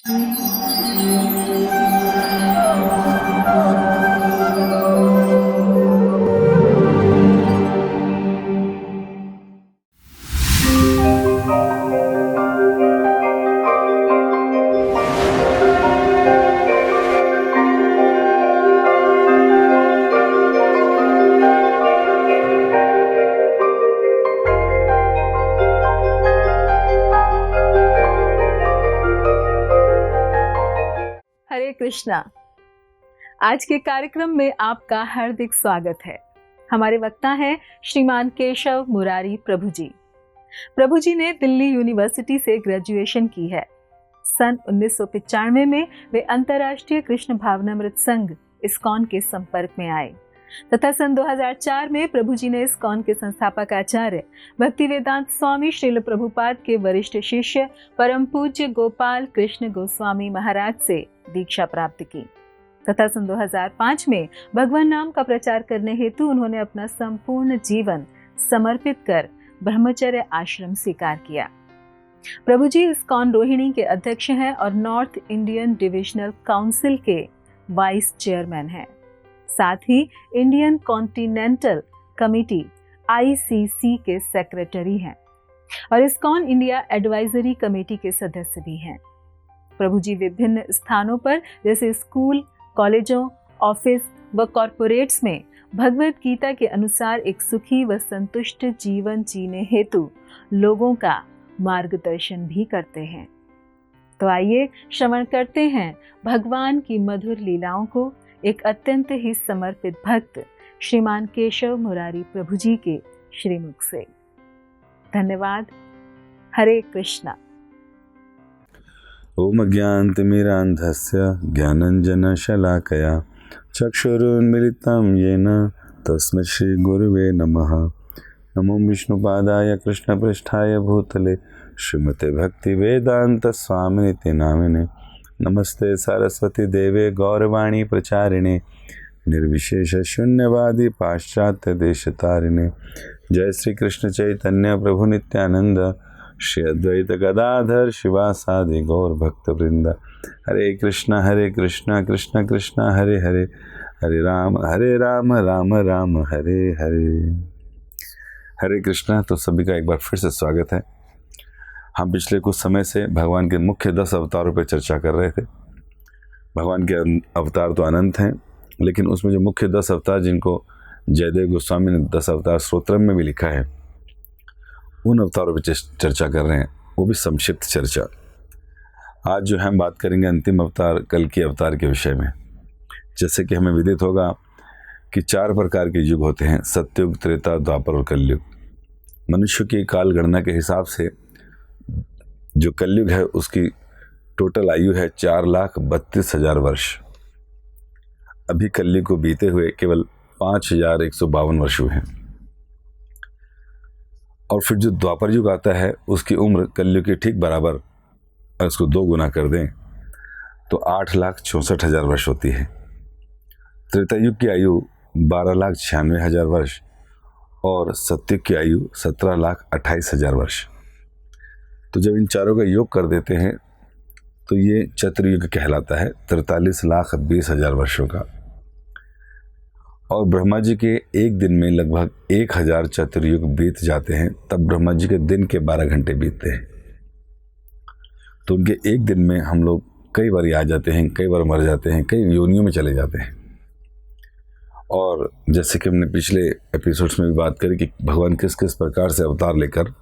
हरे कृष्णा। आज के कार्यक्रम में आपका हार्दिक स्वागत है। हमारे वक्ता हैं श्रीमान केशव मुरारी प्रभु जी। प्रभु जी ने दिल्ली यूनिवर्सिटी से ग्रेजुएशन की है। सन 1995 में वे अंतर्राष्ट्रीय कृष्ण भावनामृत संघ इस्कॉन के संपर्क में आए तथा सन 2004 में प्रभु जी ने इस्कॉन के संस्थापक आचार्य भक्तिवेदांत स्वामी श्रील प्रभुपाद के वरिष्ठ शिष्य परम पूज्य गोपाल कृष्ण गोस्वामी महाराज से दीक्षा प्राप्त की तथा सन 2005 में भगवान नाम का प्रचार करने हेतु उन्होंने अपना संपूर्ण जीवन समर्पित कर ब्रह्मचर्य आश्रम स्वीकार किया। प्रभु जी इस्कॉन रोहिणी के अध्यक्ष हैं और नॉर्थ इंडियन डिविजनल काउंसिल के वाइस चेयरमैन हैं। साथ ही इंडियन कॉन्टिनेंटल कमिटी ICC के सेक्रेटरी हैं और इस्कॉन इंडिया एडवाइजरी कमेटी के सदस्य भी हैं। प्रभु जी विभिन्न स्थानों पर जैसे स्कूल, कॉलेजों, ऑफिस व कॉरपोरेट्स में भगवत गीता के अनुसार एक सुखी व संतुष्ट जीवन जीने हेतु लोगों का मार्गदर्शन भी करते हैं। तो आइए श्रवण करते हैं भगवान की मधुर लीलाओं को एक अत्यंत ही समर्पित भक्त श्रीमान केशव मुरारी प्रभु जी के श्रीमुख से। धन्यवाद। हरे कृष्णा। ओम ज्ञानतिमिरान्धस्य ज्ञानञ्जनशलाकया चक्षुरुन्मिलितं येन तस्मै श्रीगुरुवे नमः। नमो विष्णुपादाय कृष्णपृष्ठाय भूतले श्रीमते भक्तिवेदान्तस्वामिनिति नामिने। नमस्ते सरस्वती देवे गौरवाणी प्रचारिणे निर्विशेष शून्यवादी पाश्चात्य देशतारिणे। जय श्री कृष्ण चैतन्य प्रभु नित्यानंद श्री अद्वैत गदाधर शिवासादि गौर भक्त वृंद। हरे कृष्णा कृष्ण कृष्ण हरे हरे, हरे राम राम राम हरे हरे। हरे कृष्णा। तो सभी का एक बार फिर से स्वागत है। हम पिछले कुछ समय से भगवान के मुख्य 10 अवतारों पर चर्चा कर रहे थे। भगवान के अवतार तो अनंत हैं, लेकिन उसमें जो मुख्य 10 अवतार जिनको जयदेव गोस्वामी ने 10 अवतार स्तोत्रम में भी लिखा है, उन अवतारों पर चर्चा कर रहे हैं, वो भी संक्षिप्त चर्चा। आज जो हम बात करेंगे अंतिम अवतार कल के अवतार के विषय में। जैसे कि हमें विदित होगा कि 4 प्रकार के युग होते हैं, सतयुग, त्रेता, द्वापर और कलयुग। मनुष्य की काल गणना के हिसाब से जो कलयुग है उसकी टोटल आयु है 4,32,000 वर्ष। अभी कलयुग को बीते हुए केवल 5,152 वर्ष हुए हैं। और फिर जो द्वापर युग आता है उसकी उम्र कलयुग के ठीक बराबर, और उसको 2 गुना कर दें तो 8,64,000 वर्ष होती है। त्रेता युग की आयु 12,96,000 वर्ष और सतयुग की आयु 17,28,000 वर्ष। तो जब इन चारों का योग कर देते हैं तो ये चतुर्युग कहलाता है, 43,20,000 वर्षों का। और ब्रह्मा जी के एक दिन में लगभग 1,000 चतुर्युग बीत जाते हैं, तब ब्रह्मा जी के दिन के 12 घंटे बीतते हैं। तो उनके एक दिन में हम लोग कई बार आ जाते हैं, कई बार मर जाते हैं, कई योनियों में चले जाते हैं। और जैसे कि हमने पिछले एपिसोड्स में भी बात करी कि भगवान किस किस प्रकार से अवतार लेकर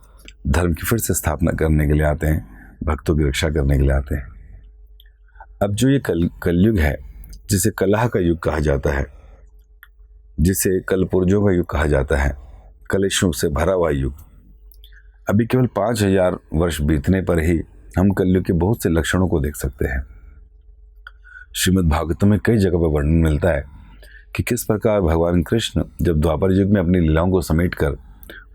धर्म की फिर से स्थापना करने के लिए आते हैं, भक्तों की रक्षा करने के लिए आते हैं। अब जो ये कलयुग है, जिसे कलह का युग कहा जाता है, जिसे कलपुर्जों का युग कहा जाता है, कलेशों से भरा हुआ युग, अभी केवल 5,000 वर्ष बीतने पर ही हम कलयुग के बहुत से लक्षणों को देख सकते हैं। श्रीमद् भागवत में कई जगह पर वर्णन मिलता है कि किस प्रकार भगवान कृष्ण जब द्वापर युग में अपनी लीलाओं को समेटकर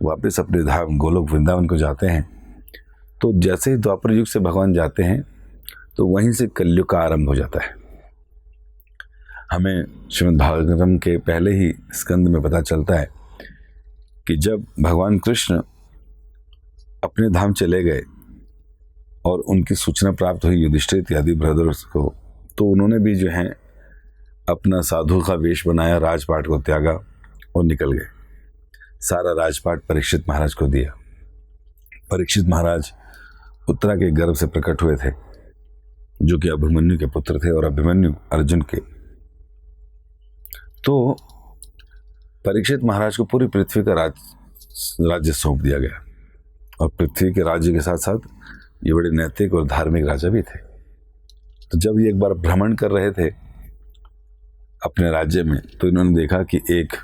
वापस अपने धाम गोलोक वृंदावन को जाते हैं, तो जैसे ही द्वापर युग से भगवान जाते हैं तो वहीं से कलयुग का आरंभ हो जाता है। हमें श्रीमद् भागवतम के पहले ही स्कंद में पता चलता है कि जब भगवान कृष्ण अपने धाम चले गए और उनकी सूचना प्राप्त हुई युधिष्ठिर इत्यादि ब्रदर्स को, तो उन्होंने भी जो है अपना साधु का वेश बनाया, राजपाट को त्यागा और निकल गए। सारा राजपाट परीक्षित महाराज को दिया। परीक्षित महाराज उत्तरा के गर्भ से प्रकट हुए थे, जो कि अभिमन्यु के पुत्र थे, और अभिमन्यु अर्जुन के। तो परीक्षित महाराज को पूरी पृथ्वी का राज्य सौंप दिया गया, और पृथ्वी के राज्य के साथ साथ ये बड़े नैतिक और धार्मिक राजा भी थे। तो जब ये एक बार भ्रमण कर रहे थे अपने राज्य में, तो इन्होंने देखा कि एक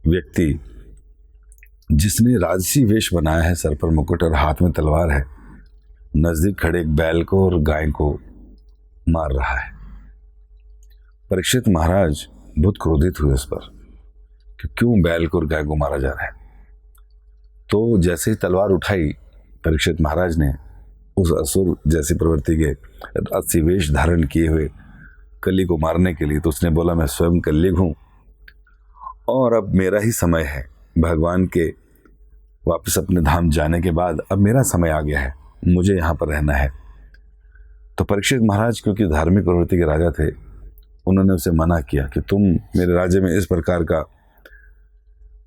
व्यक्ति जिसने राजसी वेश बनाया है, सर पर मुकुट और हाथ में तलवार है, नजदीक खड़े एक बैल को और गाय को मार रहा है। परीक्षित महाराज बहुत क्रोधित हुए उस पर कि क्यों बैल को और गाय को मारा जा रहा है। तो जैसे ही तलवार उठाई परीक्षित महाराज ने, उस असुर जैसी प्रवृत्ति के राजसी वेश धारण किए हुए कली को मारने के लिए, तो उसने बोला, मैं स्वयं कल्लिग हूं और अब मेरा ही समय है। भगवान के वापस अपने धाम जाने के बाद अब मेरा समय आ गया है, मुझे यहाँ पर रहना है। तो परीक्षित महाराज क्योंकि धार्मिक प्रवृत्ति के राजा थे, उन्होंने उसे मना किया कि तुम मेरे राज्य में इस प्रकार का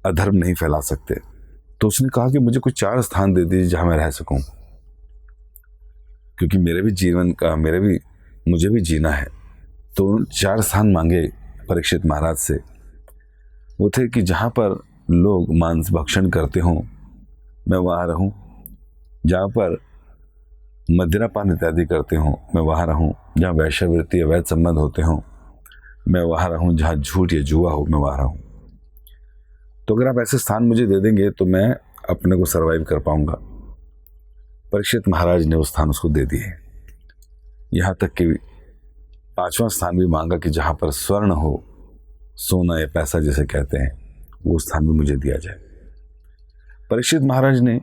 अधर्म नहीं फैला सकते। तो उसने कहा कि मुझे कुछ 4 स्थान दे दीजिए जहां मैं रह सकूं, क्योंकि मेरे भी जीवन का मुझे भी जीना है। तो 4 स्थान मांगे परीक्षित महाराज से। वो थे कि जहां पर लोग मांस भक्षण करते हों मैं वहां रहूं, जहां पर मदिरा पान इत्यादि करते हों मैं वहां रहूं, जहां वैश्यवृत्ति अवैध संबंध होते हों मैं वहां रहूं, जहां झूठ या जुआ हो मैं वहां रहूं। तो अगर आप ऐसे स्थान मुझे दे देंगे तो मैं अपने को सरवाइव कर पाऊंगा। परीक्षित महाराज ने वो स्थान उसको दे दिए। यहाँ तक कि 5वां स्थान भी मांगा कि जहाँ पर स्वर्ण हो, सोना या पैसा जिसे कहते हैं, वो स्थान भी मुझे दिया जाए। परीक्षित महाराज ने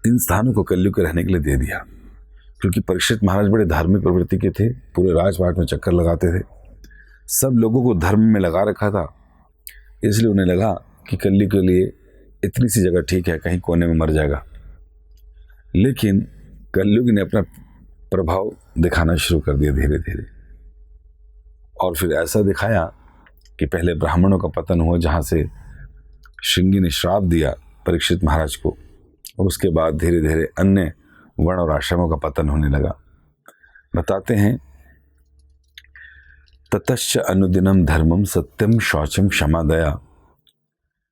इन स्थानों को कलयुग के रहने के लिए दे दिया, क्योंकि परीक्षित महाराज बड़े धार्मिक प्रवृत्ति के थे, पूरे राजपाट में चक्कर लगाते थे, सब लोगों को धर्म में लगा रखा था। इसलिए उन्हें लगा कि कलयुग के लिए इतनी सी जगह ठीक है, कहीं कोने में मर जाएगा। लेकिन कलयुग ने अपना प्रभाव दिखाना शुरू कर दिया धीरे धीरे, और फिर ऐसा दिखाया कि पहले ब्राह्मणों का पतन हुआ, जहाँ से श्रृंगी ने श्राप दिया परीक्षित महाराज को, और उसके बाद धीरे धीरे अन्य वर्ण और आश्रमों का पतन होने लगा। बताते हैं, ततश्च अनुदिनम धर्मम सत्यम शौचम क्षमा दया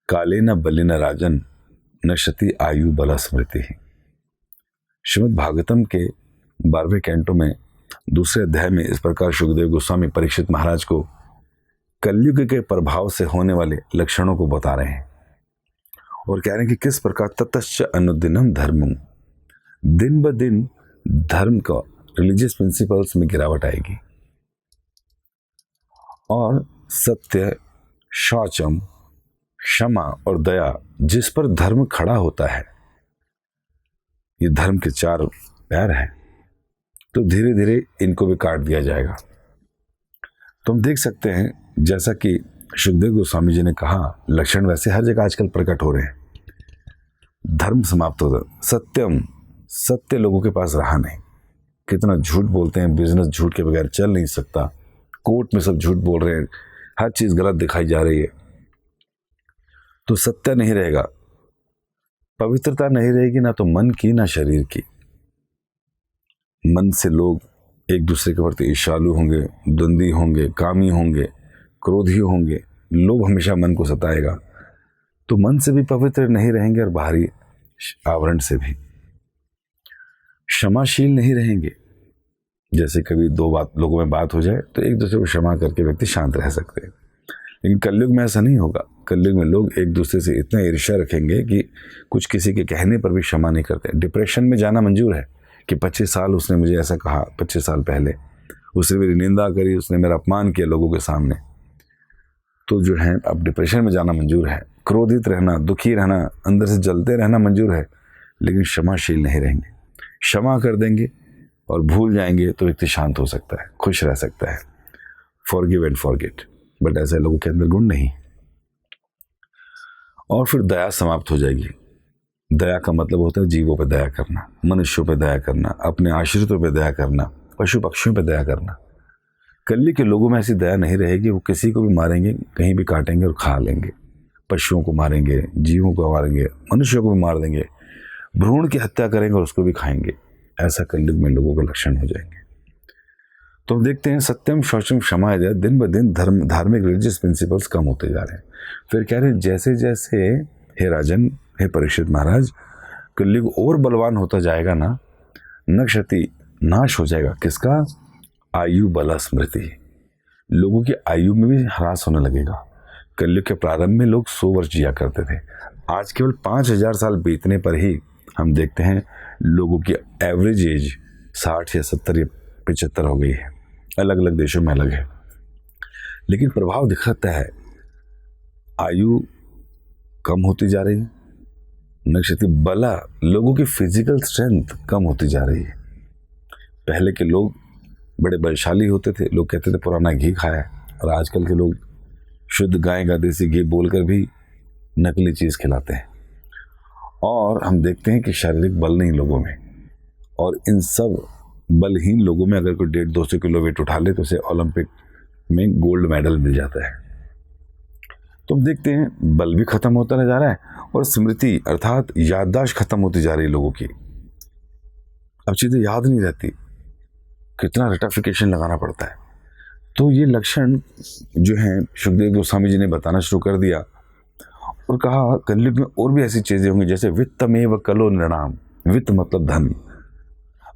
कालेन बलिन राजन नशति आयु बल स्मृति। श्रीमद् भागवतम के 12वें कैंटो में दूसरे अध्याय में इस प्रकार सुखदेव गोस्वामी परीक्षित महाराज को कलयुग के प्रभाव से होने वाले लक्षणों को बता रहे हैं, और कह रहे हैं कि किस प्रकार ततश्च अनुदिनम धर्मम, दिन ब दिन धर्म का रिलीजियस प्रिंसिपल्स में गिरावट आएगी, और सत्य, शौचम, क्षमा और दया, जिस पर धर्म खड़ा होता है, ये धर्म के 4 पैर हैं, तो धीरे धीरे इनको भी काट दिया जाएगा। तो हम देख सकते हैं, जैसा कि सुखदेव गोस्वामी जी ने कहा, लक्षण वैसे हर जगह आजकल प्रकट हो रहे हैं। धर्म समाप्त हो गया, सत्यम, सत्य लोगों के पास रहा नहीं। कितना झूठ बोलते हैं, बिजनेस झूठ के बगैर चल नहीं सकता, कोर्ट में सब झूठ बोल रहे हैं, हर चीज गलत दिखाई जा रही है। तो सत्य नहीं रहेगा, पवित्रता नहीं रहेगी, ना तो मन की ना शरीर की। मन से लोग एक दूसरे के प्रति ईर्ष्यालु होंगे, द्वंद्वी होंगे, कामी होंगे, क्रोधी होंगे, लोभ हमेशा मन को सताएगा। तो मन से भी पवित्र नहीं रहेंगे और बाहरी आवरण से भी क्षमाशील नहीं रहेंगे। जैसे कभी 2 लोगों में बात हो जाए तो एक दूसरे को क्षमा करके व्यक्ति शांत रह सकते हैं, लेकिन कलयुग में ऐसा नहीं होगा। कलयुग में लोग एक दूसरे से इतना ईर्ष्या रखेंगे कि कुछ किसी के कहने पर भी क्षमा नहीं करते। डिप्रेशन में जाना मंजूर है कि 25 साल उसने मुझे ऐसा कहा, 25 साल पहले उसने मेरी निंदा करी, उसने मेरा अपमान किया लोगों के सामने, तो जो है अब डिप्रेशन में जाना मंजूर है। क्रोधित रहना, दुखी रहना, अंदर से जलते रहना मंजूर है, लेकिन क्षमाशील नहीं रहेंगे। क्षमा कर देंगे और भूल जाएंगे तो व्यक्ति शांत हो सकता है, खुश रह सकता है, फॉरगिव एंड फॉरगेट। बट ऐसे लोगों के अंदर गुण नहीं। और फिर दया समाप्त हो जाएगी। दया का मतलब होता है जीवों पर दया करना, मनुष्यों पर दया करना, अपने आश्रितों पर दया करना, पशु पक्षियों पर दया करना। कलयुग के लोगों में ऐसी दया नहीं रहेगी। वो किसी को भी मारेंगे, कहीं भी काटेंगे और खा लेंगे। पशुओं को मारेंगे, जीवों को मारेंगे, मनुष्यों को भी मार देंगे, भ्रूण की हत्या करेंगे और उसको भी खाएंगे। ऐसा कलयुग में लोगों के लक्षण हो जाएंगे। तो हम देखते हैं सत्यम शौचम क्षमा दया, दिन ब दिन धार्मिक रिलीजियस प्रिंसिपल्स कम होते जा रहे हैं। फिर कह रहे हैं जैसे जैसे, हे राजन, हे परीक्षित महाराज, कलयुग और बलवान होता जाएगा ना, नक्षति नाश हो जाएगा। किसका? आयु बला स्मृति। लोगों की आयु में भी ह्रास होने लगेगा। कलयुग के प्रारंभ में लोग 100 वर्ष जिया करते थे। आज केवल 5000 साल बीतने पर ही हम देखते हैं लोगों की एवरेज एज 60 या 70 या 75 हो गई है। अलग अलग देशों में अलग है, लेकिन प्रभाव दिखाता है आयु कम होती जा रही है। नक्षत्र बला, लोगों की फिजिकल स्ट्रेंथ कम होती जा रही है। पहले के लोग बड़े बलशाली होते थे, लोग कहते थे पुराना घी खाया है, और आजकल के लोग शुद्ध गाय का देसी घी बोलकर भी नकली चीज़ खिलाते हैं। और हम देखते हैं कि शारीरिक बल नहीं लोगों में, और इन सब बलहीन लोगों में अगर कोई 150-200 किलो वेट उठा ले तो उसे ओलंपिक में गोल्ड मेडल मिल जाता है। तो हम देखते हैं बल भी खत्म होता जा रहा है, और स्मृति अर्थात याददाश्त खत्म होती जा रही है लोगों की। अब चीज़ें याद नहीं रहती, कितना रेक्टिफिकेशन लगाना पड़ता है। तो ये लक्षण जो हैं सुखदेव गोस्वामी जी ने बताना शुरू कर दिया, और कहा कलयुग में और भी ऐसी चीज़ें होंगी जैसे वित्तमेव कलो नृणाम। वित्त मतलब धन,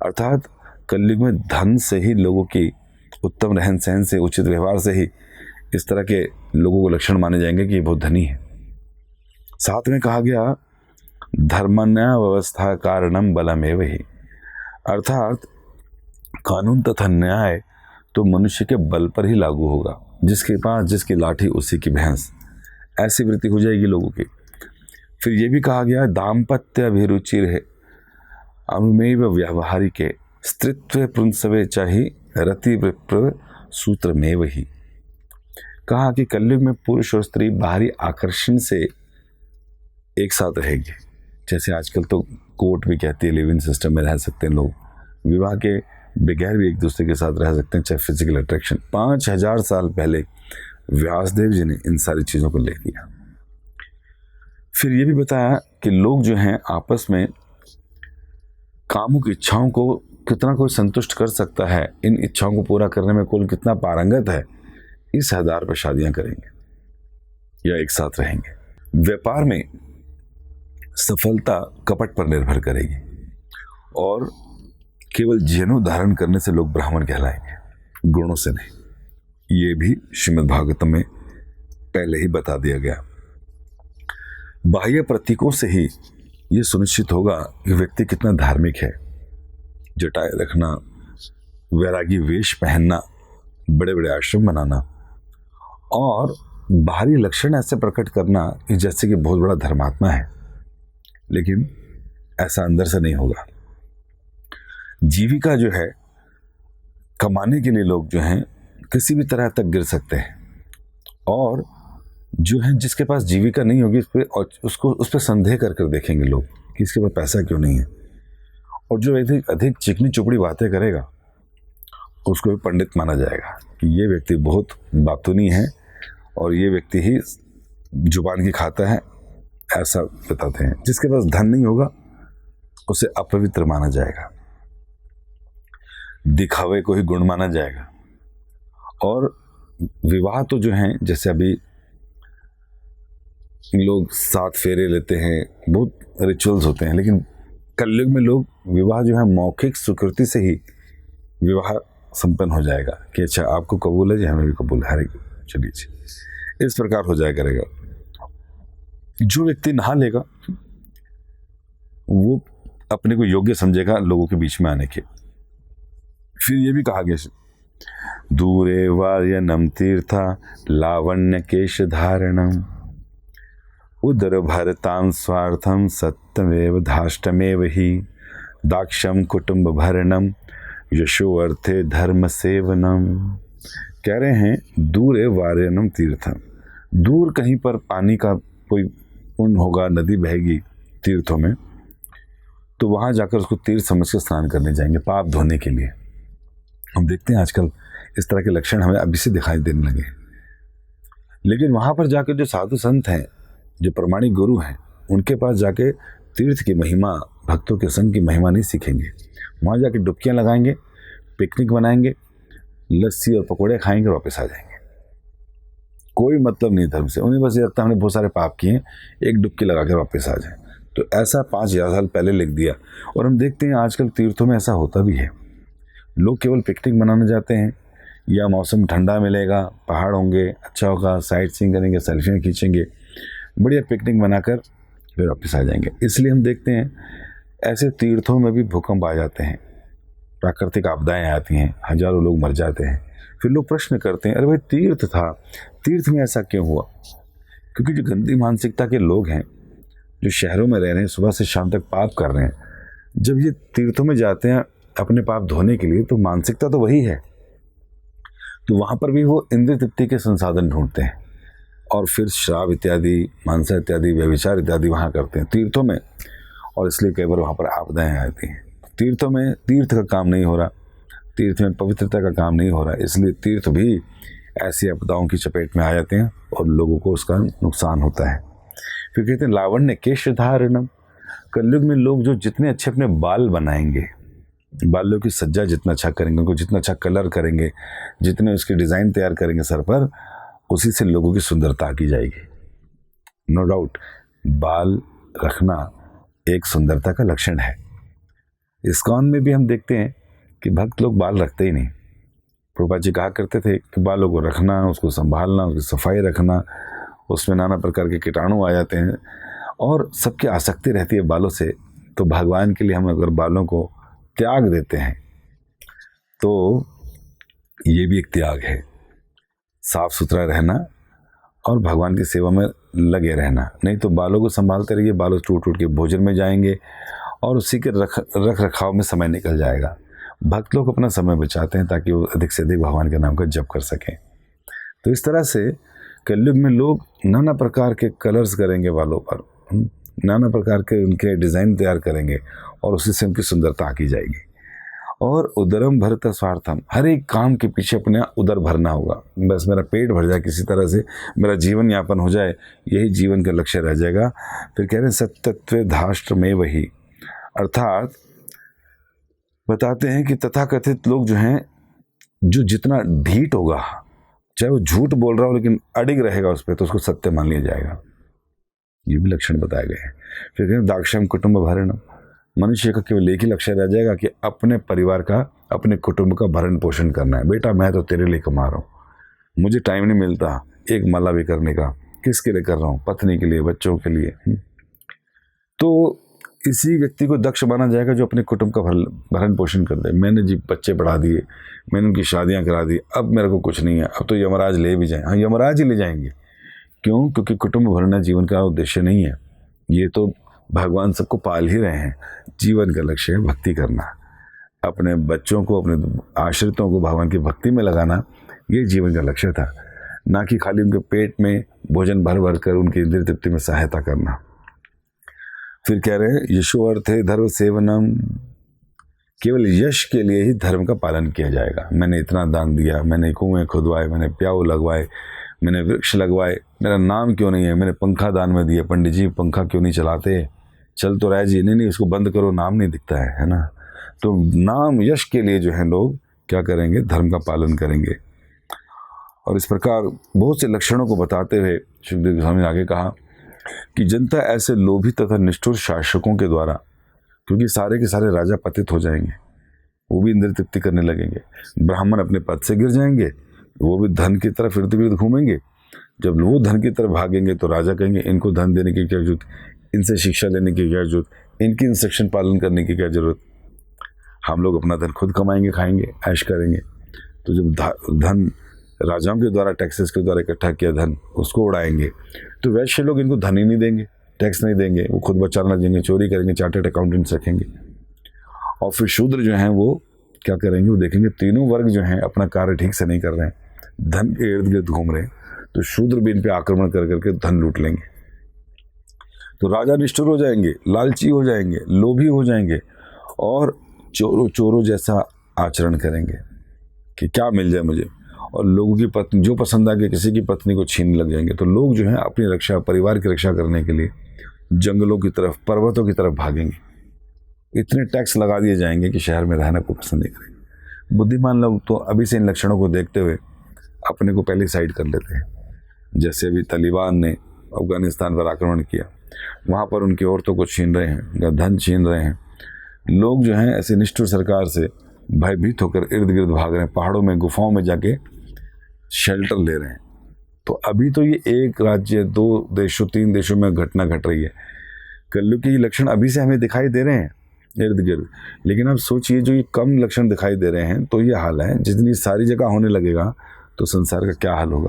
अर्थात कलयुग में धन से ही लोगों की उत्तम रहन सहन से, उचित व्यवहार से ही इस तरह के लोगों को लक्षण माने जाएंगे कि ये बहुत धनी है। साथ में कहा गया धर्मन्या व्यवस्था कारणम बलमेव ही, अर्थात कानून तथा न्याय तो मनुष्य के बल पर ही लागू होगा। जिसके पास जिसकी लाठी उसी की भैंस, ऐसी वृत्ति हो जाएगी लोगों की। फिर ये भी कहा गया दाम्पत्य अभिरुचि रहे अनुमेव व्यावहारिके स्त्रीत्व पुंसवे चाही रति विप्र सूत्र में वही। कहा कि कलयुग में पुरुष और स्त्री बाहरी आकर्षण से एक साथ रहेंगे। जैसे आजकल तो कोर्ट भी कहती है लिव इन सिस्टम में रह सकते हैं लोग, विवाह के बगैर भी एक दूसरे के साथ रह सकते हैं, चाहे फिजिकल अट्रैक्शन। 5000 साल पहले व्यासदेव जी ने इन सारी चीज़ों को लिख दिया। फिर ये भी बताया कि लोग जो हैं आपस में कामों की इच्छाओं को कितना कोई संतुष्ट कर सकता है, इन इच्छाओं को पूरा करने में कौन कितना पारंगत है, इस आधार पर शादियां करेंगे या एक साथ रहेंगे। व्यापार में सफलता कपट पर निर्भर करेगी, और केवल जनेऊ धारण करने से लोग ब्राह्मण कहलाएंगे, गुणों से नहीं। ये भी श्रीमद् भागवतम में पहले ही बता दिया गया। बाह्य प्रतीकों से ही ये सुनिश्चित होगा कि व्यक्ति कितना धार्मिक है। जटाएं रखना, वैरागी वेश पहनना, बड़े बड़े आश्रम बनाना, और बाहरी लक्षण ऐसे प्रकट करना कि जैसे कि बहुत बड़ा धर्मात्मा है, लेकिन ऐसा अंदर से नहीं होगा। जीविका जो है, कमाने के लिए लोग जो हैं किसी भी तरह तक गिर सकते हैं, और जो है जिसके पास जीविका नहीं होगी उस पर संदेह कर देखेंगे लोग कि इसके पास पैसा क्यों नहीं है। और जो अधिक चिकनी चुपड़ी बातें करेगा उसको भी पंडित माना जाएगा कि ये व्यक्ति बहुत बातूनी है और ये व्यक्ति ही जुबान की खाता है, ऐसा बताते हैं। जिसके पास धन नहीं होगा उसे अपवित्र माना जाएगा, दिखावे को ही गुण माना जाएगा। और विवाह तो जो हैं, जैसे अभी लोग 7 फेरे लेते हैं, बहुत रिचुअल्स होते हैं, लेकिन कलयुग में लोग विवाह जो है मौखिक स्वीकृति से ही विवाह संपन्न हो जाएगा कि अच्छा आपको कबूल है जी, हमें भी कबूल है, चलिए जी, इस प्रकार हो जाया करेगा। जो व्यक्ति नहा लेगा वो अपने को योग्य समझेगा लोगों के बीच में आने के। फिर ये भी कहा गया दूरे वार्यनम तीर्था लावण्य केश धारणम उदर भरतां स्वार्थम सत्यमेव धाष्टमेव ही दाक्षम कुटुंब भरणम यशो अर्थे धर्म सेवनम। कह रहे हैं दूर वार्यनम तीर्थम, दूर कहीं पर पानी का कोई पुण्य होगा, नदी बहेगी तीर्थों में, तो वहाँ जाकर उसको तीर्थ समझ के स्नान करने जाएंगे पाप धोने के लिए। हम देखते हैं आजकल इस तरह के लक्षण हमें अभी से दिखाई देने लगे। लेकिन वहाँ पर जाकर जो साधु संत हैं, जो प्रमाणिक गुरु हैं, उनके पास जाके तीर्थ की महिमा, भक्तों के संग की महिमा नहीं सीखेंगे। वहाँ जाके डुबकियाँ लगाएंगे, पिकनिक बनाएंगे, लस्सी और पकौड़े खाएंगे, वापस आ जाएंगे। कोई मतलब नहीं धर्म से, उन्हें बस ये लगता है हमने बहुत सारे पाप किए हैं, एक डुबकी लगा के वापस आ जाए। तो ऐसा 5,000 साल पहले लिख दिया। और हम देखते हैं आजकल तीर्थों में ऐसा होता भी है। लोग केवल पिकनिक मनाने जाते हैं, या मौसम ठंडा मिलेगा, पहाड़ होंगे, अच्छा होगा, साइट सीइंग करेंगे, सेल्फियाँ खींचेंगे, बढ़िया पिकनिक बनाकर फिर वापस आ जाएंगे। इसलिए हम देखते हैं ऐसे तीर्थों में भी भूकंप आ जाते हैं, प्राकृतिक आपदाएं आती हैं, हजारों लोग मर जाते हैं। फिर लोग प्रश्न करते हैं, अरे भाई तीर्थ था, तीर्थ में ऐसा क्यों हुआ? क्योंकि जो गंदी मानसिकता के लोग हैं, जो शहरों में रह रहे हैं, सुबह से शाम तक पाप कर रहे हैं, जब ये तीर्थों में जाते हैं अपने पाप धोने के लिए, तो मानसिकता तो वही है। तो वहाँ पर भी वो इंद्रिय तृप्ति के संसाधन ढूंढते हैं और फिर श्राप इत्यादि, मानसा इत्यादि, व्यभिचार इत्यादि वहाँ करते हैं तीर्थों में। और इसलिए कई बार वहाँ पर आपदाएं आती हैं। तीर्थों में तीर्थ का काम नहीं हो रहा, तीर्थ में पवित्रता का काम नहीं हो रहा, इसलिए तीर्थ भी ऐसी आपदाओं की चपेट में आ जाते हैं और लोगों को उसका नुकसान होता है। फिर कहते हैं लावण्य केश धारणम। कलयुग में लोग जो जितने अच्छे अपने बाल बनाएंगे, बालों की सज्जा जितना अच्छा करेंगे, उनको जितना अच्छा कलर करेंगे, जितने उसके डिज़ाइन तैयार करेंगे सर पर, उसी से लोगों की सुंदरता की जाएगी। नो डाउट बाल रखना एक सुंदरता का लक्षण है। इस्कॉन में भी हम देखते हैं कि भक्त लोग बाल रखते ही नहीं। प्रभुपाद जी कहा करते थे कि बालों को रखना, उसको संभालना, उसकी सफाई रखना, उसमें नाना प्रकार के कीटाणु आ जाते हैं और सबकी आसक्ति रहती है बालों से। तो भगवान के लिए हम अगर बालों को त्याग देते हैं तो ये भी एक त्याग है। साफ सुथरा रहना और भगवान की सेवा में लगे रहना। नहीं तो बालों को संभालते रहिए, बालों टूट टूट के भोजन में जाएंगे और उसी के रख रखाव में समय निकल जाएगा। भक्त लोग अपना समय बचाते हैं ताकि वो अधिक से अधिक भगवान के नाम का जप कर सकें। तो इस तरह से कलयुग में लोग नाना प्रकार के कलर्स करेंगे बालों पर, नाना प्रकार के उनके डिज़ाइन तैयार करेंगे और उसी से उनकी सुंदरता की जाएगी। और उदरम भरत स्वार्थम, हर एक काम के पीछे अपने उदर भरना होगा। बस मेरा पेट भर जाए, किसी तरह से मेरा जीवन यापन हो जाए, यही जीवन का लक्ष्य रह जाएगा। फिर कह रहे हैं सत्यत्वे धाष्ट्र में वही, अर्थात बताते हैं कि तथाकथित लोग जो हैं, जो जितना ढीठ होगा, चाहे वो झूठ बोल रहा हो लेकिन अडिग रहेगा उस पर, तो उसको सत्य मान लिया जाएगा। ये भी लक्षण बताए गए हैं। फिर कहते हैं दाक्षम कुटुंब भरणम, मनुष्य का केवल एक ही लक्ष्य रह जाएगा कि अपने परिवार का, अपने कुटुंब का भरण पोषण करना है। बेटा मैं तो तेरे लिए कमा रहा हूँ, मुझे टाइम नहीं मिलता एक माला भी करने का, किसके लिए कर रहा हूँ? पत्नी के लिए, बच्चों के लिए। तो इसी व्यक्ति को दक्ष माना जाएगा जो अपने कुटुंब का भरण पोषण कर दे। मैंने जी बच्चे पढ़ा दिए, मैंने उनकी शादियाँ करा दी, अब मेरे को कुछ नहीं है, अब तो यमराज ले भी जाएं। हाँ, यमराज ही ले जाएंगे। क्यों? क्योंकि कुटुंब भरना जीवन का उद्देश्य नहीं है। ये तो भगवान सबको पाल ही रहे हैं। जीवन का लक्ष्य है भक्ति करना, अपने बच्चों को, अपने आश्रितों को भगवान की भक्ति में लगाना, ये जीवन का लक्ष्य था, ना कि खाली उनके पेट में भोजन भर भर कर उनकी इंद्रिय तृप्ति में सहायता करना। फिर कह रहे हैं यशो अर्थे धर्म सेवनम, केवल यश के लिए ही धर्म का पालन किया जाएगा। मैंने इतना दान दिया, मैंने कुएं खुदवाए, मैंने प्याऊ लगवाए, मैंने वृक्ष लगवाए, मेरा नाम क्यों नहीं है? मैंने पंखा दान में दिया, पंडित जी पंखा क्यों नहीं चलाते? चल तो रहा है जी, नहीं उसको बंद करो, नाम नहीं दिखता है ना। तो नाम यश के लिए जो है लोग क्या करेंगे? धर्म का पालन करेंगे। और इस प्रकार बहुत से लक्षणों को बताते हुए सुखदेव गोस्वामी ने आगे कहा कि जनता ऐसे लोभी तथा निष्ठुर शासकों के द्वारा, क्योंकि सारे के सारे राजा पतित हो जाएंगे, वो भी इंद्रिय तृप्ति करने लगेंगे, ब्राह्मण अपने पद से गिर जाएंगे, वो भी धन की तरफ इर्द गिर्द घूमेंगे। जब वो धन की तरफ भागेंगे तो राजा कहेंगे इनको धन देने की क्या जरूरत, इनसे शिक्षा लेने की क्या जरूरत, इनकी इंस्ट्रक्शन पालन करने की क्या जरूरत, हम लोग अपना धन खुद कमाएंगे, खाएंगे, ऐश करेंगे। तो जब धन राजाओं के द्वारा, टैक्सेस के द्वारा इकट्ठा किया धन, उसको उड़ाएंगे, तो वैश्य लोग इनको धन ही नहीं देंगे, टैक्स नहीं देंगे, वो खुद बचाना देंगे, चोरी करेंगे, चार्टर्ड अकाउंटेंट्स रखेंगे। और फिर शूद्र जो हैं वो क्या करेंगे? वो देखेंगे तीनों वर्ग जो हैं अपना कार्य ठीक से नहीं कर रहे हैं, धन के इर्द गिर्द घूम रहे हैं, तो शूद्र भी इन पर आक्रमण कर करके धन लूट लेंगे। तो राजा निष्ठुर हो जाएंगे, लालची हो जाएंगे, लोभी हो जाएंगे और चोरों चोरों जैसा आचरण करेंगे कि क्या मिल जाए मुझे, और लोगों की पत्नी जो पसंद आ गई किसी की पत्नी को छीनने लग जाएंगे। तो लोग जो है अपनी रक्षा, परिवार की रक्षा करने के लिए जंगलों की तरफ, पर्वतों की तरफ भागेंगे। इतने टैक्स लगा दिए जाएंगे कि शहर में रहना को पसंद नहीं करेंगे। बुद्धिमान लोग तो अभी से इन लक्षणों को देखते हुए अपने को पहले साइड कर लेते हैं। जैसे अभी तालिबान ने अफगानिस्तान पर आक्रमण किया, वहाँ पर उनकी औरतों को छीन रहे हैं, उनका धन छीन रहे हैं। लोग जो हैं ऐसे निष्ठुर सरकार से भयभीत होकर इर्द गिर्द भाग रहे हैं, पहाड़ों में, गुफाओं में जाके शेल्टर ले रहे हैं। तो अभी तो ये एक राज्य, 2 देशों, 3 देशों में घटना घट रही है। कलयुग के ये लक्षण अभी से हमें दिखाई दे रहे हैं इर्द गिर्द, लेकिन अब सोचिए जो ये कम लक्षण दिखाई दे रहे हैं तो ये हाल है। जितनी सारी जगह होने लगेगा तो संसार का क्या हाल होगा,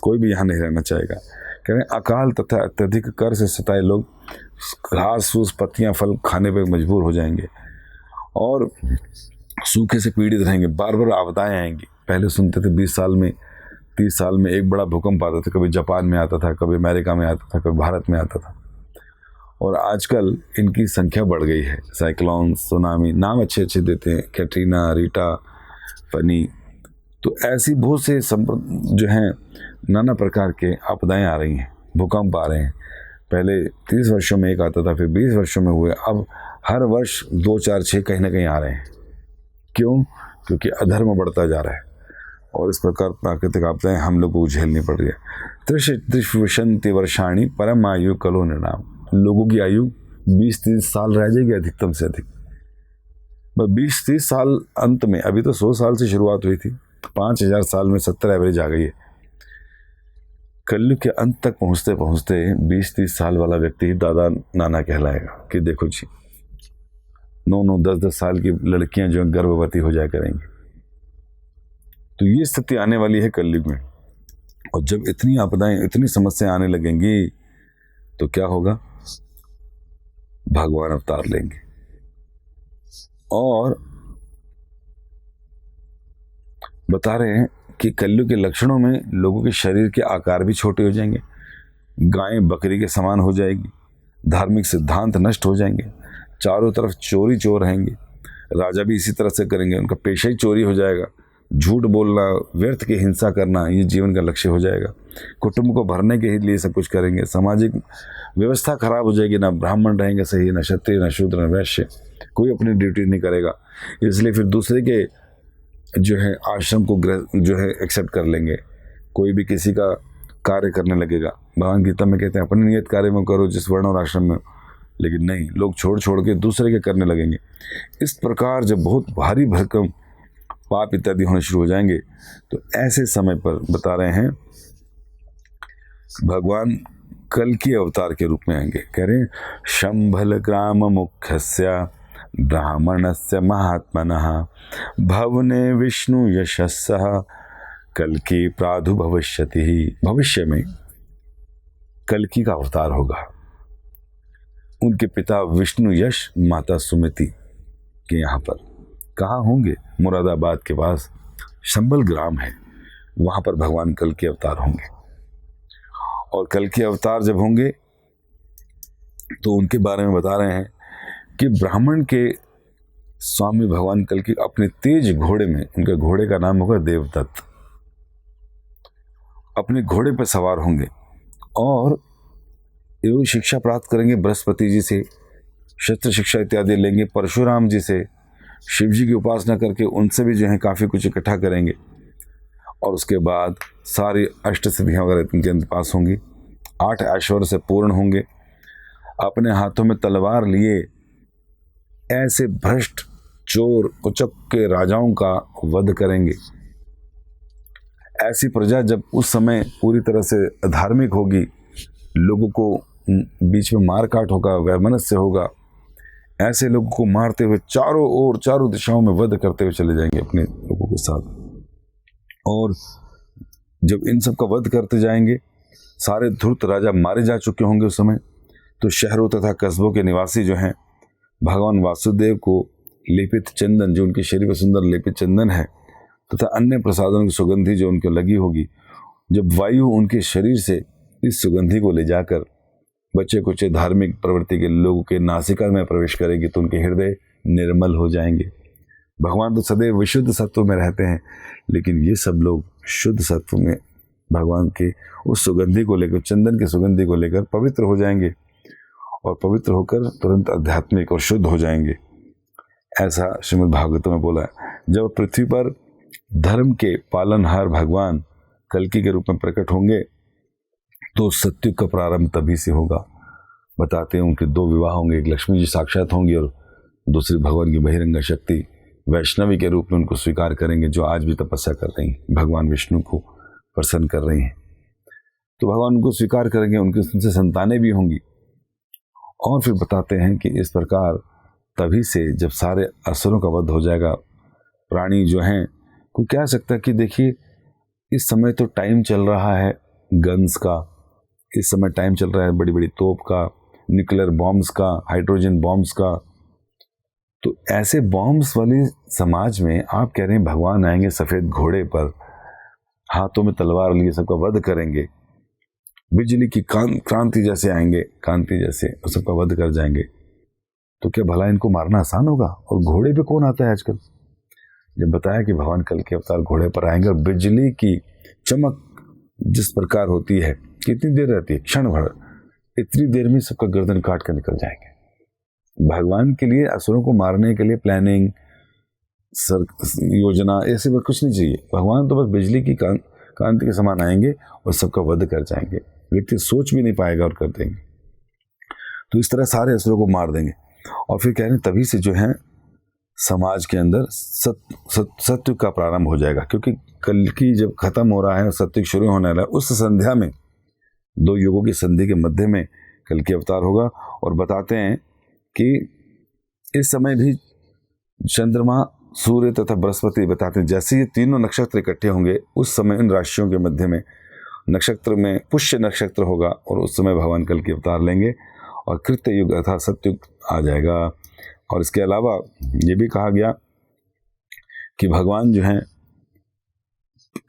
कोई भी यहाँ नहीं रहना चाहेगा। कह रहे हैं अकाल तथा अत्यधिक कर से सताए लोग घास फूस, पत्तियाँ, फल खाने पर मजबूर हो जाएंगे और सूखे से पीड़ित रहेंगे। बार बार आपदाएं आएंगी। पहले सुनते थे 20 साल में, 30 साल में एक बड़ा भूकंप आता था, कभी जापान में आता था, कभी अमेरिका में आता था, कभी भारत में आता था। और आजकल इनकी संख्या बढ़ गई है। साइक्लोन, सुनामी, नाम अच्छे अच्छे देते हैं, कैटरीना, रीटा, फनी। तो ऐसी बहुत से जो हैं नाना प्रकार के आपदाएं आ रही हैं, भूकंप आ रहे हैं। पहले 30 वर्षों में एक आता था, फिर 20 वर्षों में हुए, अब हर वर्ष 2, 4, 6 कहीं ना कहीं आ रहे हैं। क्यों? क्योंकि अधर्म बढ़ता जा रहा है और इस प्रकार प्राकृतिक आपदाएं हम लोगों को झेलनी पड़ रही है। त्रिशंति वर्षाणी परम आयु कलो निर्णाम। लोगों की आयु 20-30 साल रह जाएगी अधिकतम से अधिक। 20-30 साल अंत में, अभी तो 100 साल से शुरुआत हुई थी, 5000 साल में 70 एवरेज आ गई है। कलयुग के अंत तक पहुंचते पहुंचते 20-30 साल वाला व्यक्ति दादा नाना कहलाएगा कि देखो जी 9-9, 10-10 साल की लड़कियां जो गर्भवती हो जाया करेंगी। तो ये स्थिति आने वाली है कलयुग में। और जब इतनी आपदाएं, इतनी समस्याएं आने लगेंगी तो क्या होगा? भगवान अवतार लेंगे और बता रहे हैं कि कलयुग के लक्षणों में लोगों के शरीर के आकार भी छोटे हो जाएंगे, गायें बकरी के समान हो जाएगी, धार्मिक सिद्धांत नष्ट हो जाएंगे, चारों तरफ चोरी चोर रहेंगे। राजा भी इसी तरह से करेंगे, उनका पेशा ही चोरी हो जाएगा। झूठ बोलना, व्यर्थ की हिंसा करना, ये जीवन का लक्ष्य हो जाएगा। कुटुंब को भरने के लिए सब कुछ करेंगे। सामाजिक व्यवस्था खराब हो जाएगी, ना ब्राह्मण रहेंगे सही, ना क्षत्रिय, ना शूद्र, ना वैश्य, कोई अपनी ड्यूटी नहीं करेगा। इसलिए फिर दूसरे के जो है आश्रम को जो है एक्सेप्ट कर लेंगे, कोई भी किसी का कार्य करने लगेगा। भगवान गीता में कहते हैं अपने नियत कार्य में करो जिस वर्ण और आश्रम में, लेकिन नहीं, लोग छोड़ छोड़ के दूसरे के करने लगेंगे। इस प्रकार जब बहुत भारी भरकम पाप इत्यादि होने शुरू हो जाएंगे तो ऐसे समय पर बता रहे हैं भगवान कल की अवतार के रूप में आएंगे। कह रहे हैं शंभल ग्राम मुख्यस्य ब्राह्मणस्य महात्मनः भवने विष्णु यशस्सः कल की प्रादुर्भविष्यति। भविष्य में कल्कि का अवतार होगा। उनके पिता विष्णु यश, माता सुमति के यहाँ पर कहाँ होंगे? मुरादाबाद के पास शंभल ग्राम है, वहाँ पर भगवान कल के अवतार होंगे। और कल के अवतार जब होंगे तो उनके बारे में बता रहे हैं कि ब्राह्मण के स्वामी भगवान कल की अपने तेज घोड़े में, उनके घोड़े का नाम होगा देवदत्त, अपने घोड़े पर सवार होंगे और योग शिक्षा प्राप्त करेंगे बृहस्पति जी से, शस्त्र शिक्षा इत्यादि लेंगे परशुराम जी से, शिव जी की उपासना करके उनसे भी जो है काफ़ी कुछ इकट्ठा करेंगे। और उसके बाद सारी अष्ट सिद्धियाँ वगैरह इनके पास होंगी, 8 ऐश्वर्य से पूर्ण होंगे। अपने हाथों में तलवार लिए ऐसे भ्रष्ट, चोर, उचक के राजाओं का वध करेंगे। ऐसी प्रजा जब उस समय पूरी तरह से अधार्मिक होगी, लोगों को बीच में मार काट होगा, वैमनस्य होगा, ऐसे लोगों को मारते हुए चारों ओर, चारों दिशाओं में वध करते हुए चले जाएंगे अपने लोगों के साथ। और जब इन सब का वध करते जाएंगे, सारे धूर्त राजा मारे जा चुके होंगे उस समय, तो शहरों तथा कस्बों के निवासी जो हैं भगवान वासुदेव को लेपित चंदन, जो उनके शरीर पर सुंदर लेपित चंदन है, तथा अन्य प्रसादों की सुगंधी जो उनके लगी होगी, जब वायु उनके शरीर से इस सुगंधी को ले जाकर बच्चे कुछ धार्मिक प्रवृत्ति के लोगों के नासिका में प्रवेश करेंगे तो उनके हृदय निर्मल हो जाएंगे। भगवान तो सदैव विशुद्ध सत्व में रहते हैं, लेकिन ये सब लोग शुद्ध सत्व में भगवान के उस सुगंधि को लेकर, चंदन की सुगंधि को लेकर पवित्र हो जाएंगे और पवित्र होकर तुरंत आध्यात्मिक और शुद्ध हो जाएंगे। ऐसा श्रीमद् भागवत में बोला है। जब पृथ्वी पर धर्म के पालनहार भगवान कल्कि के रूप में प्रकट होंगे तो सत्युग का प्रारंभ तभी से होगा। बताते हैं उनके 2 विवाह होंगे, एक लक्ष्मी जी साक्षात होंगी और दूसरी भगवान की बहिरंगा शक्ति वैष्णवी के रूप में उनको स्वीकार करेंगे, जो आज भी तपस्या कर रही हैं, भगवान विष्णु को प्रसन्न कर रही हैं। तो भगवान उनको स्वीकार करेंगे, उनसे संतानें भी होंगी। और फिर बताते हैं कि इस प्रकार तभी से जब सारे असुरों का वध हो जाएगा, प्राणी जो हैं, कोई कह सकता है कि देखिए इस समय तो टाइम चल रहा है गन्स का, इस समय टाइम चल रहा है बड़ी बड़ी तोप का, न्यूक्लियर बॉम्ब्स का, हाइड्रोजन बॉम्ब्स का। तो ऐसे बॉम्ब्स वाली समाज में आप कह रहे हैं भगवान आएंगे सफ़ेद घोड़े पर, हाथों में तलवार लिए सबका वध करेंगे, बिजली की क्रांति जैसे आएंगे, कांति जैसे, और सबका वध कर जाएंगे। तो क्या भला इनको मारना आसान होगा? और घोड़े पे कौन आता है आजकल? जब बताया कि भगवान कल के अवतार घोड़े पर आएंगे और बिजली की चमक जिस प्रकार होती है, कितनी देर रहती है, क्षण भर, इतनी देर में सबका गर्दन काट कर निकल जाएंगे। भगवान के लिए असुरों को मारने के लिए प्लानिंग, योजना, ऐसे में कुछ नहीं चाहिए। भगवान तो बस बिजली की कांति के समान आएंगे और सबका वध कर जाएंगे, व्यक्ति सोच भी नहीं पाएगा और कर देंगे। तो इस तरह सारे असुरों को मार देंगे। और फिर कह रहे हैं तभी से जो है समाज के अंदर सत्य का प्रारंभ हो जाएगा, क्योंकि कल की जब खत्म हो रहा है, सत्य शुरू होने वाला है, उस संध्या में 2 युगों की संधि के मध्य में कल की अवतार होगा। और बताते हैं कि इस समय भी चंद्रमा, सूर्य तथा बृहस्पति, बताते हैं जैसे ये तीनों नक्षत्र इकट्ठे होंगे उस समय इन राशियों के मध्य में नक्षत्र में पुष्य नक्षत्र होगा और उस समय भगवान कल की अवतार लेंगे और कृत्य युग अर्थात सत्युग आ जाएगा। और इसके अलावा ये भी कहा गया कि भगवान जो हैं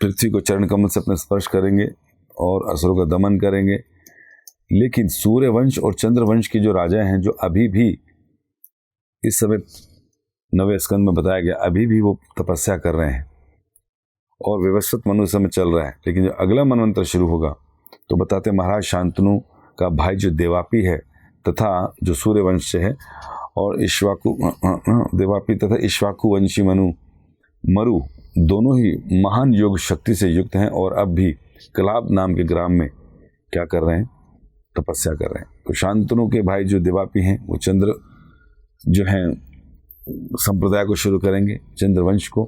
पृथ्वी को चरण कमल से अपने स्पर्श करेंगे और असुरों का दमन करेंगे। लेकिन सूर्य वंश और चंद्र वंश के जो राजा हैं, जो अभी भी इस समय 9वें स्कंद में बताया गया, अभी भी वो तपस्या कर रहे हैं और विवस्वत मनु समय चल रहा है। लेकिन जो अगला मनवंतर शुरू होगा तो बताते महाराज शांतनु का भाई जो देवापी है तथा जो सूर्य वंश से है, और इक्ष्वाकु देवापी तथा इक्ष्वाकु वंशी मरु दोनों ही महान योग शक्ति से युक्त हैं और अब भी कलाब नाम के ग्राम में क्या कर रहे हैं, तपस्या कर रहे हैं। तो शांतनु के भाई जो देवापी हैं वो चंद्र जो हैं संप्रदाय को शुरू करेंगे, चंद्र वंश को,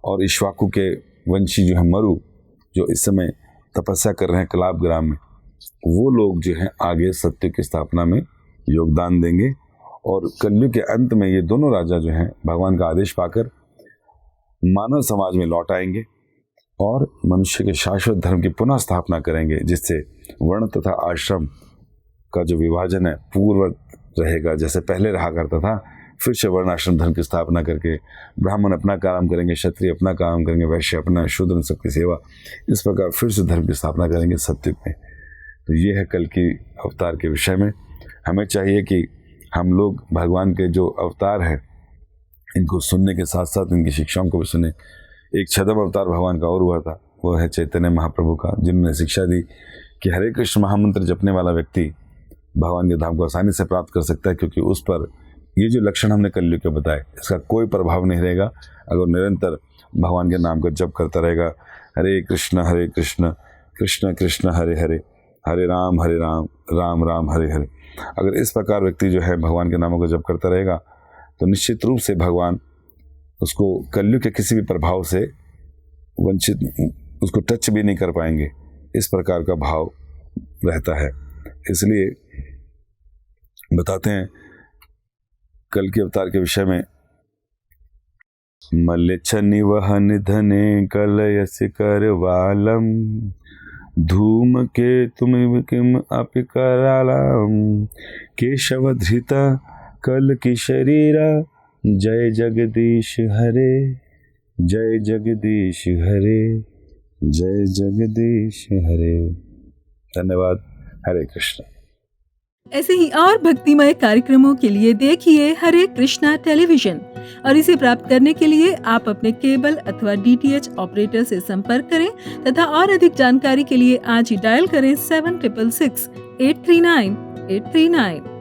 और इक्ष्वाकु के वंशी जो है मरु, जो इस समय तपस्या कर रहे हैं कलाब ग्राम में, वो लोग जो हैं आगे सत्य की स्थापना में योगदान देंगे। और कलयुग के अंत में ये दोनों राजा जो हैं भगवान का आदेश पाकर मानव समाज में लौट आएंगे और मनुष्य के शाश्वत धर्म की पुनः स्थापना करेंगे, जिससे वर्ण तथा आश्रम का जो विभाजन है पूर्ववत रहेगा, जैसे पहले रहा करता था। फिर से वर्ण आश्रम धर्म की स्थापना करके ब्राह्मण अपना काम करेंगे, क्षत्रिय अपना काम करेंगे, वैश्य अपना, शूद्र सबकी सेवा, इस प्रकार फिर से धर्म की स्थापना करेंगे सत्युग में। तो ये है कल की अवतार के विषय में। हमें चाहिए कि हम लोग भगवान के जो अवतार हैं इनको सुनने के साथ साथ इनकी शिक्षाओं को भी सुने। एक छदम अवतार भगवान का और हुआ था, वो है चैतन्य महाप्रभु का, जिन्होंने शिक्षा दी कि हरे कृष्ण महामंत्र जपने वाला व्यक्ति भगवान के धाम को आसानी से प्राप्त कर सकता है, क्योंकि उस पर ये जो लक्षण हमने कलयुग के बताए इसका कोई प्रभाव नहीं रहेगा अगर निरंतर भगवान के नाम का जप करता रहेगा। हरे कृष्ण कृष्ण कृष्ण हरे हरे, हरे राम राम राम हरे हरे। अगर इस प्रकार व्यक्ति जो है भगवान के नामों का जप करता रहेगा तो निश्चित रूप से भगवान उसको कलयुग के किसी भी प्रभाव से वंचित, उसको टच भी नहीं कर पाएंगे, इस प्रकार का भाव रहता है। इसलिए बताते हैं कल के अवतार के विषय में, मल्लेच्छ निवहन धने कलयस करवालम, धूम के तुम किम अपि करालम, केशव धृता कल की शरीरा, जय जगदीश हरे, जय जगदीश हरे, जय जगदीश हरे। धन्यवाद। हरे कृष्ण। ऐसे ही और भक्तिमय कार्यक्रमों के लिए देखिए हरे कृष्णा टेलीविजन और इसे प्राप्त करने के लिए आप अपने केबल अथवा DTH ऑपरेटर से संपर्क करें तथा और अधिक जानकारी के लिए आज ही डायल करें 7666 839 839।